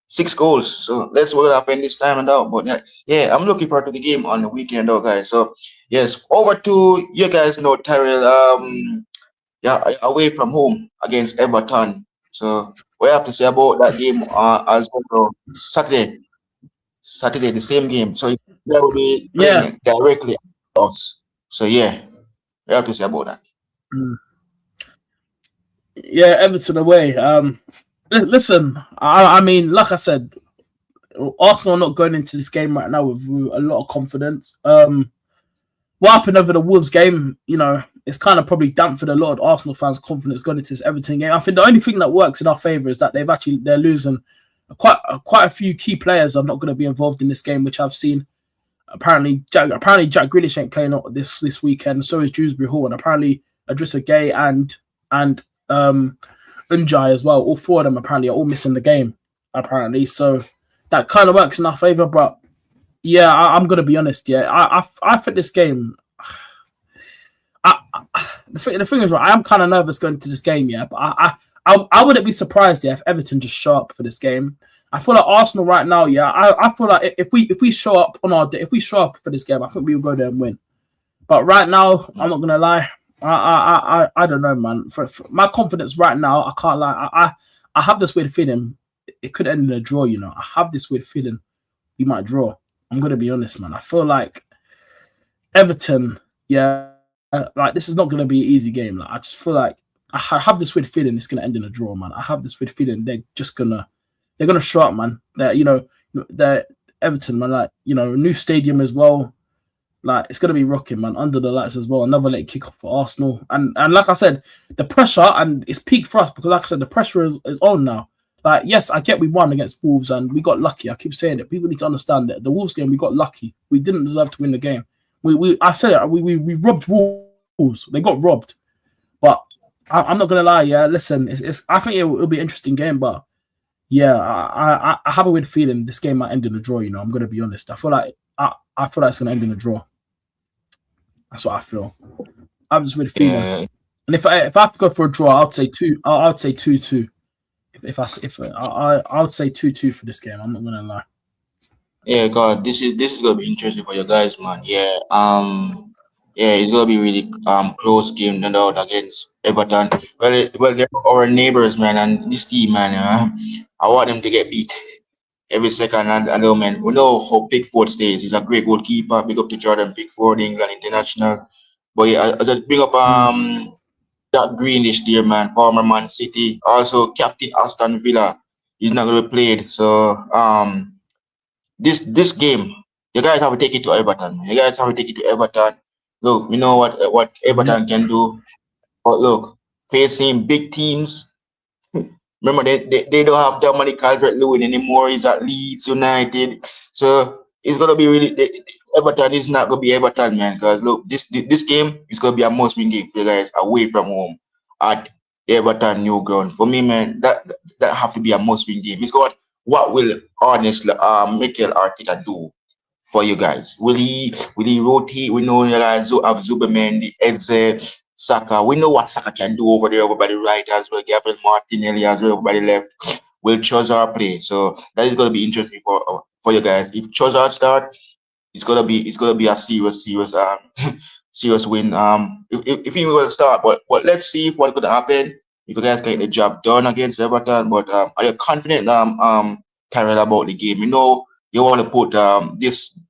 6 goals. So that's what happened this time and out. But yeah, I'm looking forward to the game on the weekend, though, guys. So yes, over to you guys know Tyrell. Yeah, away from home against Everton. So we have to say about that game as well. Saturday, the same game. So they will be playing directly at us. So yeah, we have to say about that. Yeah, Everton away. Listen, I mean, like I said, Arsenal are not going into this game right now with a lot of confidence. What happened over the Wolves game, you know, it's kind of probably dampened a lot of Arsenal fans' confidence going into this Everton game. I think the only thing that works in our favour is that they're losing quite a few key players are not going to be involved in this game, which I've seen. Apparently Jack Grealish ain't playing this weekend. So is Dewsbury Hall, and apparently Idrissa Gueye and Unjai as well. All 4 of them apparently are all missing the game. Apparently, so that kind of works in our favour. But yeah, I'm gonna be honest. Yeah, I think this game. The thing is, right, I am kind of nervous going to this game. Yeah, but I wouldn't be surprised, yeah, if Everton just show up for this game. I feel like Arsenal right now, yeah. I feel like if we show up on our day, if we show up for this game, I think we will go there and win. But right now, I'm not gonna lie. I don't know, man. For my confidence right now, I can't lie. I have this weird feeling it could end in a draw. You know, I have this weird feeling we might draw. I'm gonna be honest, man. I feel like Everton, yeah, like this is not gonna be an easy game. Like I just feel like I have this weird feeling it's gonna end in a draw, man. I have this weird feeling they're gonna show up, man. They're Everton, man. Like, you know, new stadium as well. Like, it's going to be rocking, man, under the lights as well. Another late kickoff for Arsenal. And like I said, the pressure, and it's peak for us because, like I said, the pressure is on now. Like, yes, I get we won against Wolves and we got lucky. I keep saying it. People need to understand that the Wolves game, we got lucky. We didn't deserve to win the game. I said it, we robbed Wolves. They got robbed. But I'm not going to lie, yeah, listen, I think it'll be an interesting game, but yeah, I have a weird feeling this game might end in a draw, you know. I'm going to be honest. I feel like it's going to end in a draw. That's what I feel. I'm just really feeling. And if I have to go for a draw, I'd say 2-2. I would say 2-2 for this game. I'm not gonna lie. Yeah, God, this is gonna be interesting for you guys, man. Yeah, yeah, it's gonna be really close game, no doubt, against Everton. Well, they're our neighbors, man, and this team, man, I want them to get beat every second. And I know, man, we know how Pickford stays. He's a great goalkeeper. Big up to Jordan Pickford, England international. But yeah, I just bring up Mm. that Greenish there, man, former Man City, also captain Aston Villa. He's not gonna be played, so this game, you guys have to take it to Everton. You guys have to take it to Everton. Look, we know what Yep. Everton can do. But look, facing big teams. Remember, they don't have Dominic Calvert-Lewin anymore. He's at Leeds United, so it's gonna be really Everton is not gonna be Everton, man. Because look, this game is gonna be a must-win game for you guys away from home at the Everton new ground. For me, man, that have to be a must-win game. It's got what will honestly Mikel Arteta do for you guys? Will he rotate? We know you guys have Zuberman, Eze, Saka. We know what Saka can do over by the right as well. Gabriel Martinelli as well over by the left. Will Chozar play? So that is gonna be interesting for you guys. If Chozar start, it's gonna be a serious serious win. If he will start, but let's see if what's gonna happen. If you guys get the job done against Everton, but are you confident Tyrell, about the game? You know you want to put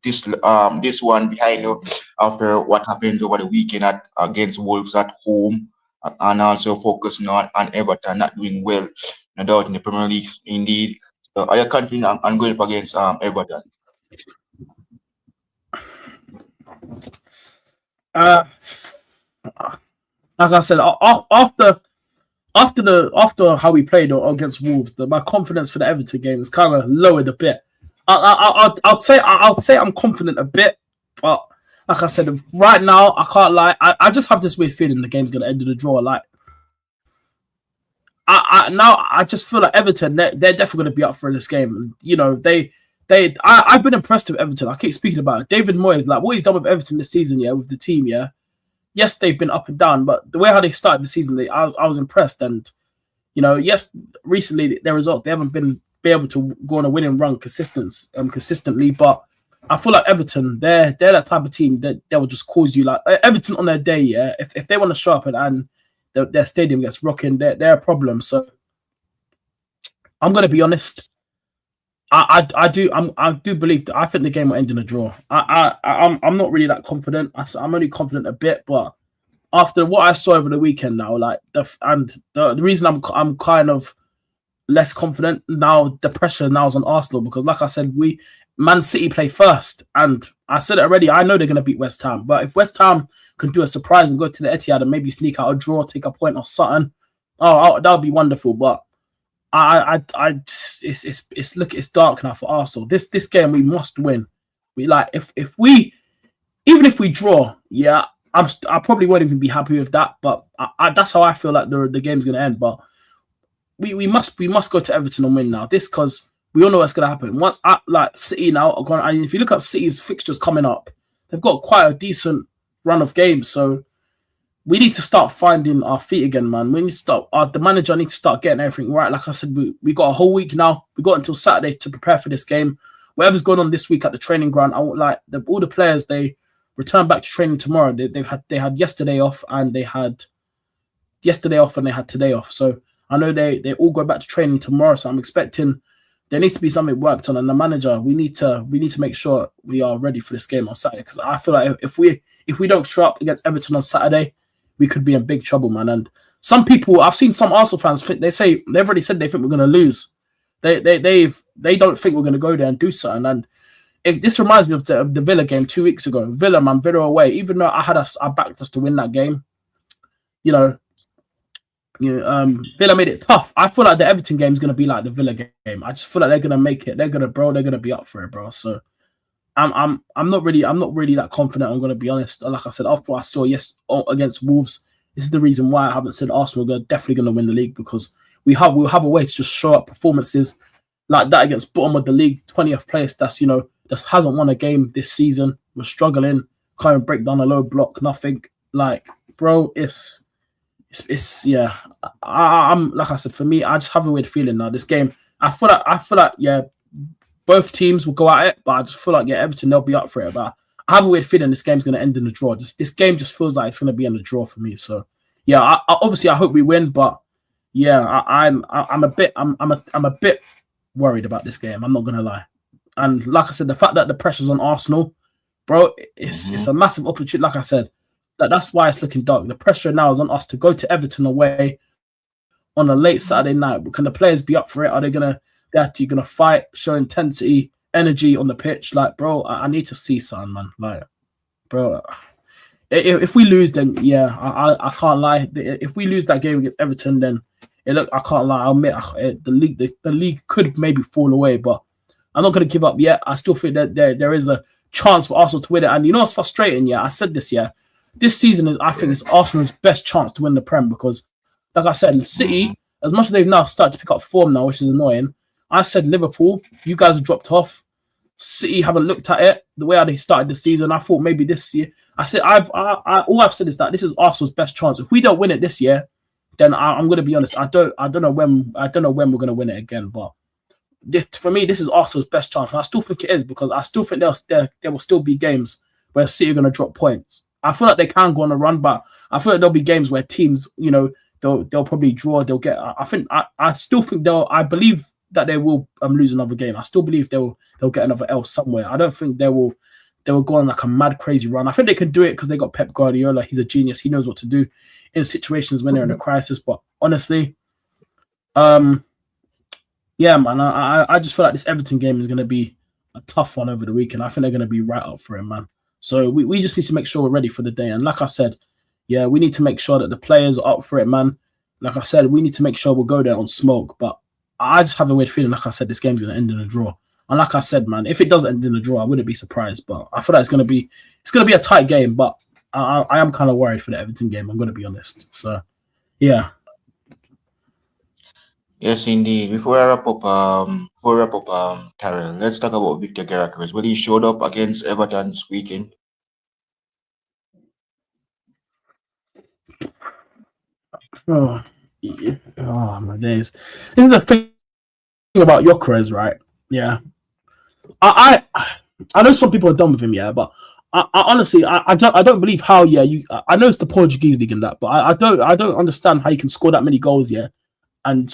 this one behind you after what happens over the weekend against Wolves at home, and also focusing on Everton not doing well, no doubt in the Premier League indeed. So are you confident on going up against Everton? Uh, like I said, after how we played against Wolves, my confidence for the Everton game is kind of lowered a bit. I'd say I'm confident a bit, but like I said, right now I can't lie. I just have this weird feeling the game's gonna end in a draw. Like I just feel like Everton they're definitely gonna be up for this game. And, you know I've been impressed with Everton. I keep speaking about it. David Moyes, like what he's done with Everton this season, yeah, with the team, yeah. Yes, they've been up and down, but the way how they started the season, I was impressed. And yes, recently their results they haven't been be able to go on a winning run consistently. But I feel like Everton, they're that type of team that they will just cause you like Everton on their day. Yeah, if they want to show up and their stadium gets rocking, they're a problem. So I'm gonna be honest. I do believe that I think the game will end in a draw. I'm not really that confident. I'm only confident a bit, but after what I saw over the weekend now, like the reason I'm kind of less confident now, the pressure now is on Arsenal because, like I said, Man City play first, and I said it already. I know they're going to beat West Ham, but if West Ham can do a surprise and go to the Etihad and maybe sneak out a draw, take a point or something, that would be wonderful. But it's dark now for Arsenal. This game we must win. We like if we even if we draw, yeah, I probably won't even be happy with that. But that's how I feel like the game's gonna end. But we must go to Everton and win now. This because we all know what's gonna happen. Once like City now are going, and if you look at City's fixtures coming up, they've got quite a decent run of games. So we need to start finding our feet again, man. We need to start. The manager needs to start getting everything right. Like I said, we got a whole week now. We got until Saturday to prepare for this game. Whatever's going on this week at the training ground, I won't like all the players. They return back to training tomorrow. They had yesterday off and they had today off. So I know they all go back to training tomorrow. So I'm expecting there needs to be something worked on. And the manager, we need to make sure we are ready for this game on Saturday because I feel like if we don't show up against Everton on Saturday, we could be in big trouble, man. And some people, I've seen some Arsenal fans, they've already said they think we're going to lose. They don't think we're going to go there and do something. And this reminds me of the Villa game 2 weeks ago. Villa away. Even though I backed us to win that game, Villa made it tough. I feel like the Everton game is going to be like the Villa game. I just feel like they're going to make it. They're going to be up for it, bro. So I'm not really that confident. I'm going to be honest. Like I said, after what I saw against Wolves, this is the reason why I haven't said Arsenal are definitely going to win the league because we'll have a way to just show up performances like that against bottom of the league, 20th place. That's that hasn't won a game this season. We're struggling, can't even break down a low block. Nothing like, bro. it's yeah. I'm like I said, for me, I just have a weird feeling now. This game, I feel like yeah, both teams will go at it, but I just feel like yeah, Everton they'll be up for it. But I have a weird feeling this game's going to end in a draw. This game just feels like it's going to be in a draw for me. So yeah, obviously I hope we win, but yeah, I'm a bit worried about this game. I'm not going to lie. And like I said, the fact that the pressure's on Arsenal, bro, it's a massive opportunity. Like I said, that's why it's looking dark. The pressure now is on us to go to Everton away on a late Saturday night. Can the players be up for it? Are they actually gonna fight, show intensity, energy on the pitch? Like, bro, I need to see something, man. Like, bro, if we lose, then yeah, I can't lie. If we lose that game against Everton, then I can't lie. I'll admit the league could maybe fall away, but I'm not gonna give up yet. I still think that there is a chance for Arsenal to win it. And you know what's frustrating? Yeah, I said this. Yeah, this season I think it's Arsenal's best chance to win the Prem because, like I said, City, as much as they've now started to pick up form now, which is annoying. I said Liverpool, you guys have dropped off. City haven't looked at it the way how they started the season. I thought maybe this year. I said all I've said is that this is Arsenal's best chance. If we don't win it this year, then I'm going to be honest. I don't know when we're going to win it again. But for me, this is Arsenal's best chance. And I still think it is because I still think there will still be games where City are going to drop points. I feel like they can go on a run, but I feel like there'll be games where teams, you know, they'll probably draw. They'll get. I still think I believe that they will lose another game. I still believe they'll get another L somewhere. I don't think they will go on like a mad crazy run. I think they can do it because they got Pep Guardiola. He's a genius. He knows what to do in situations when they're in a crisis. But honestly, yeah, man, I just feel like this Everton game is going to be a tough one over the weekend. I think they're going to be right up for it, man. So we just need to make sure we're ready for the day. And like I said, yeah, we need to make sure that the players are up for it, man. Like I said, we need to make sure we'll go there on smoke. But I just have a weird feeling, like I said, this game's going to end in a draw. And like I said, man, if it does end in a draw, I wouldn't be surprised. But I feel like it's going to be a tight game. But I am kind of worried for the Everton game. I'm going to be honest. So, yeah. Yes, indeed. Before I wrap up, Tyrell, let's talk about Victor Gyökeres. When he showed up against Everton this weekend. Oh, yeah. Oh my days! This is the thing about Gyökeres, right? Yeah, I know some people are done with him, yeah, but I honestly I don't believe how I know it's the Portuguese league and that, but I don't understand how you can score that many goals, yeah, and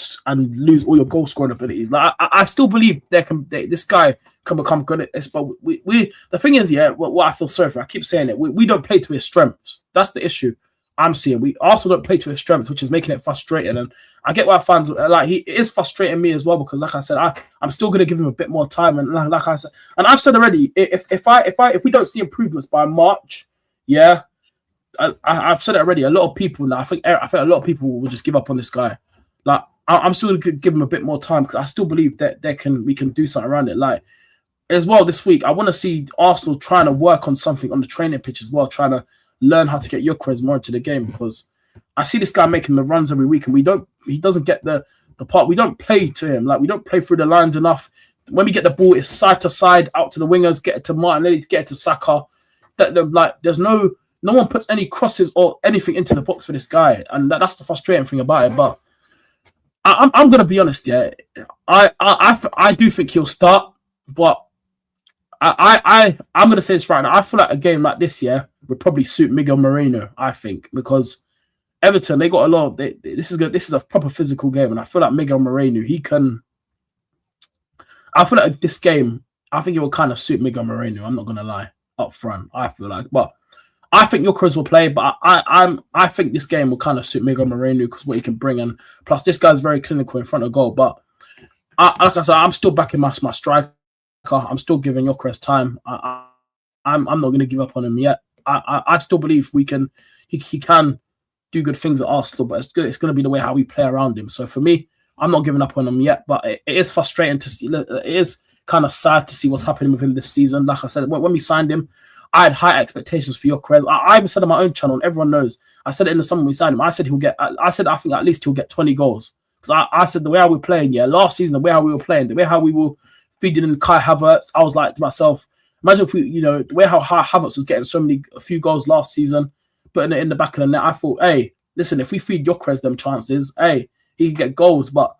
lose all your goal scoring abilities. Like I still believe this guy can become good at this, but we the thing is, yeah, what I feel sorry for, I keep saying it, we don't play to his strengths. That's the issue I'm seeing. We also don't play to his strengths, which is making it frustrating. And I get why fans like it is frustrating me as well because, like I said, I'm still going to give him a bit more time. And like I said, and I've said already, if we don't see improvements by March, yeah, I've said it already. A lot of people now, I think a lot of people will just give up on this guy. Like I'm still going to give him a bit more time because I still believe that we can do something around it. Like as well this week, I want to see Arsenal trying to work on something on the training pitch as well, trying to learn how to get Gyökeres more into the game because I see this guy making the runs every week and he doesn't get the part. We don't play to him. Like we don't play through the lines enough. When we get the ball, it's side to side, out to the wingers, get it to Martinelli, get it to Saka. There's no one puts any crosses or anything into the box for this guy. And that's the frustrating thing about it. But I'm going to be honest, yeah. I do think he'll start, but I'm going to say this right now. I feel like a game like this, yeah, would probably suit Miguel Moreno, I think, because Everton, they got a lot of... This is a proper physical game, and I feel like Miguel Moreno, he can... I feel like this game, I think it will kind of suit Miguel Moreno, I'm not going to lie, up front, I feel like. But I think Gyökeres will play, but I think this game will kind of suit Miguel Moreno because what he can bring, and plus this guy's very clinical in front of goal. But like I said, I'm still backing my striker. I'm still giving Gyökeres time. I'm not going to give up on him yet. I still believe he can do good things at Arsenal, but it's going to be the way how we play around him. So for me, I'm not giving up on him yet, but it is frustrating to see. It is kind of sad to see what's happening with him this season. Like I said, when we signed him, I had high expectations for Gyökeres. I even said on my own channel, and everyone knows, I said it in the summer when we signed him, I said I think at least he'll get 20 goals. Because I said the way how we're playing, yeah, last season, the way how we were playing, the way how we were feeding in Kai Havertz, I was like to myself, imagine if we, the way how Havertz was getting a few goals last season, putting it in the back of the net, I thought, hey, listen, if we feed Gyökeres them chances, hey, he can get goals. But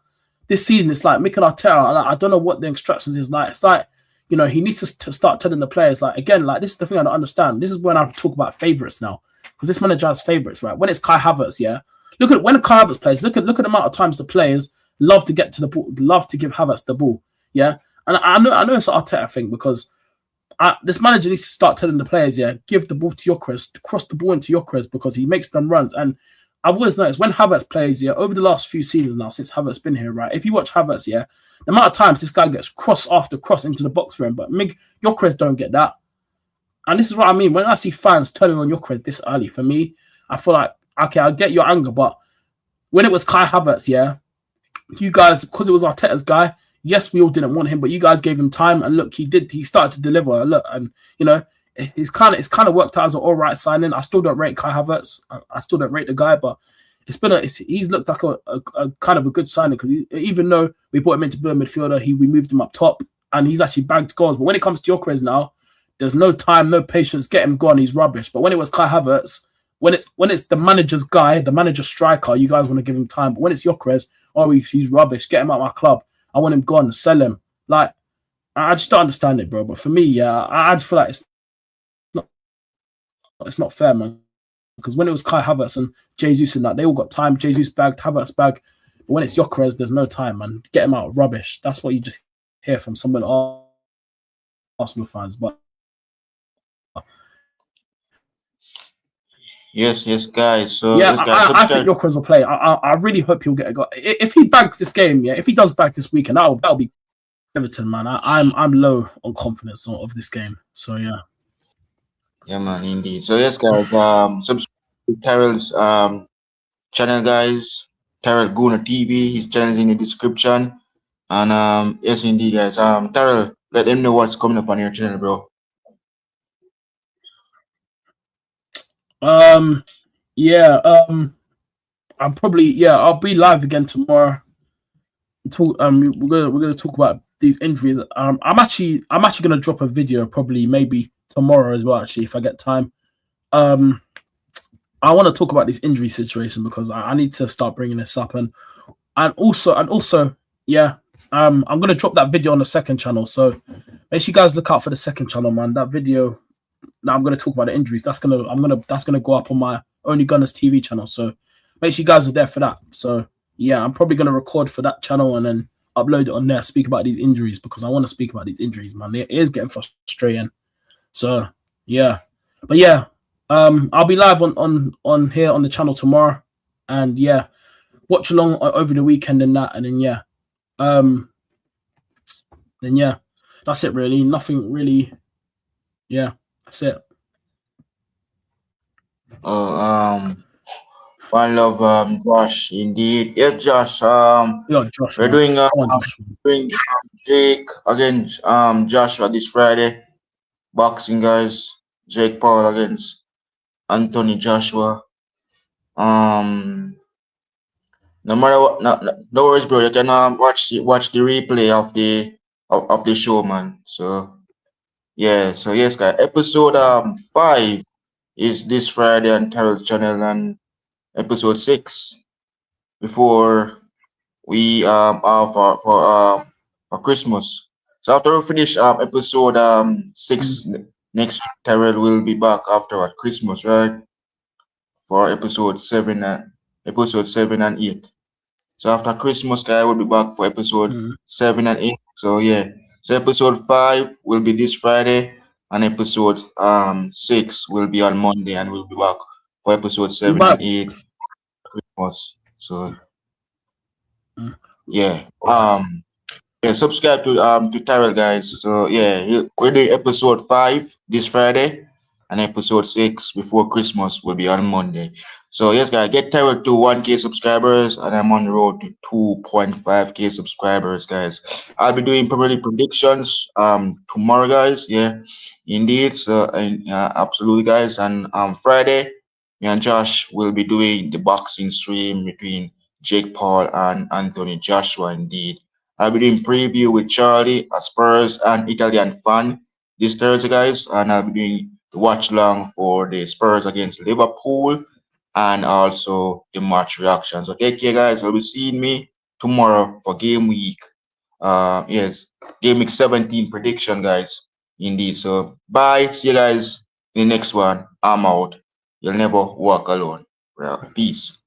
this season, it's like Mikel Arteta. I don't know what the instructions is like. It's like, he needs to start telling the players, like, again, like, this is the thing I don't understand. This is when I talk about favourites now, because this manager has favourites, right? When it's Kai Havertz, yeah. Look at when Kai Havertz plays. Look at the amount of times the players love to get to the ball, love to give Havertz the ball, yeah. And I know it's an Arteta thing, because this manager needs to start telling the players, yeah, give the ball to Gyökeres, cross the ball into Gyökeres, because he makes them runs. And I've always noticed when Havertz plays, yeah, over the last few seasons now, since Havertz been here, right, if you watch Havertz, yeah, the amount of times this guy gets cross after cross into the box for him, but Gyökeres don't get that. And this is what I mean. When I see fans turning on Gyökeres this early, for me, I feel like, okay, I get your anger, but when it was Kai Havertz, yeah, you guys, because it was Arteta's guy, yes, we all didn't want him, but you guys gave him time, and look, he started to deliver. Look, and it's kind of worked out as an all right signing. I still don't rate Kai Havertz. I still don't rate the guy, but he's looked like a kind of a good signing, because even though we brought him in to be a midfielder, we moved him up top, and he's actually bagged goals. But when it comes to Gyökeres now, there's no time, no patience. Get him gone. He's rubbish. But when it was Kai Havertz, when it's the manager's guy, the manager's striker, you guys want to give him time. But when it's Gyökeres, he's rubbish. Get him out of my club. I want him gone. Sell him. Like, I just don't understand it, bro. But for me, yeah, I just feel like it's not fair, man. Because when it was Kai Havertz and Jesus and that, they all got time. Jesus bagged, Havertz bagged. But when it's Gyökeres, there's no time, man. Get him out. Rubbish. That's what you just hear from some of the Arsenal fans. But Yes, guys. So yeah, yes, guys, I think Gyökeres will play. I really hope he'll get a goal. If he bags this game, yeah, if he does bag this weekend, that'll be Everton, man. I'm low on confidence of this game. So yeah. Yeah, man, indeed. So yes, guys, subscribe to Tyrell's channel, guys. Tyrell Guna TV. His channel is in the description. And yes, indeed, guys. Tyrell, let them know what's coming up on your channel, bro. Yeah. I'll be live again tomorrow. We're gonna talk about these injuries. I'm actually gonna drop a video probably maybe tomorrow as well, actually, if I get time. I want to talk about this injury situation, because I need to start bringing this up, and also, yeah, I'm gonna drop that video on the second channel. So make sure you guys look out for the second channel, man. That video. Now I'm gonna talk about the injuries. That's gonna go up on my Only Gunners TV channel. So make sure you guys are there for that. So yeah, I'm probably gonna record for that channel and then upload it on there. Speak about these injuries, because I want to speak about these injuries, man. It is getting frustrating. So yeah, but yeah, I'll be live on here on the channel tomorrow, and yeah, watch along over the weekend and that, and then yeah, that's it really. Nothing really. Yeah, that's it. One love, Josh, indeed. Yeah, Josh. Josh, we're man. doing Jake against Joshua this Friday. Boxing, guys. Jake Paul against Anthony Joshua. No matter what, no worries, bro. You can watch the replay of the show, man. So yeah, so yes, guys. Episode 5 is this Friday on Terrell's channel, and episode 6 before we are for Christmas. So after we finish episode 6 next week, Terrell will be back after Christmas, right? For episode 7 and 8. So after Christmas, guy will be back for episode 7 and 8. So yeah. So episode 5 will be this Friday, and episode 6 will be on Monday, and we'll be back for episode 7 and 8 Christmas. So yeah. Yeah, subscribe to Tyrell, guys. So yeah, we're doing episode 5 this Friday, and episode 6 before Christmas will be on Monday. So yes, guys, get Tyrell to 1K subscribers, and I'm on the road to 2.5K subscribers, guys. I'll be doing probably predictions tomorrow, guys. Yeah, indeed. So absolutely, guys. And Friday, me and Josh will be doing the boxing stream between Jake Paul and Anthony Joshua, indeed. I'll be doing preview with Charlie, a Spurs and Italian fan this Thursday, guys, and I'll be doing the watch long for the Spurs against Liverpool, and also the match reactions. So take care, guys. You'll be seeing me tomorrow for game week. Yes, game week 17 prediction, guys. Indeed. So bye. See you guys in the next one. I'm out. You'll never walk alone. Well, peace.